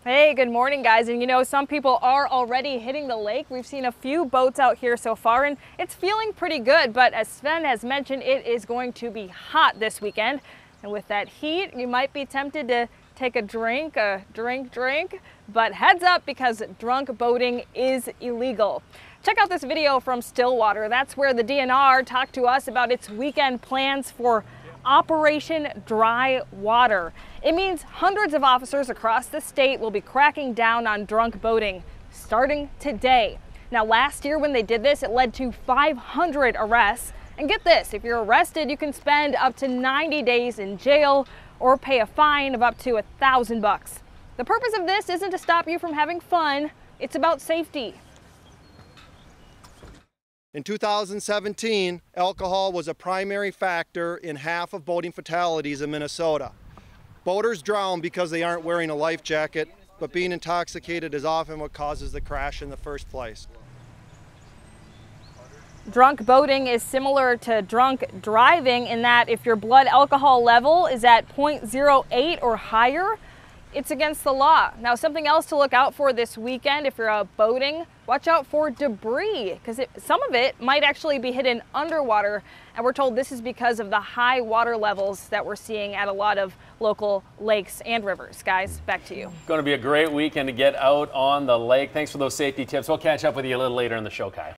Hey, good morning, guys. And you know, some people are already hitting the lake. We've seen a few boats out here so far, and it's feeling pretty good. But as Sven has mentioned, it is going to be hot this weekend. And with that heat, you might be tempted to take a drink. But heads up, because drunk boating is illegal. Check out this video from Stillwater. That's where the DNR talked to us about its weekend plans for Operation Dry Water. It means hundreds of officers across the state will be cracking down on drunk boating starting today. Now, last year when they did this, it led to 500 arrests. And get this, if you're arrested, you can spend up to 90 days in jail or pay a fine of up to $1,000. The purpose of this isn't to stop you from having fun, it's about safety. In 2017, alcohol was a primary factor in half of boating fatalities in Minnesota. Boaters drown because they aren't wearing a life jacket, but being intoxicated is often what causes the crash in the first place. Drunk boating is similar to drunk driving in that if your blood alcohol level is at 0.08 or higher, it's against the law. Now, something else to look out for this weekend if you're out boating, watch out for debris, because some of it might actually be hidden underwater. And we're told this is because of the high water levels that we're seeing at a lot of local lakes and rivers. Guys, back to you. Going to be a great weekend to get out on the lake. Thanks for those safety tips. We'll catch up with you a little later in the show, Kyle.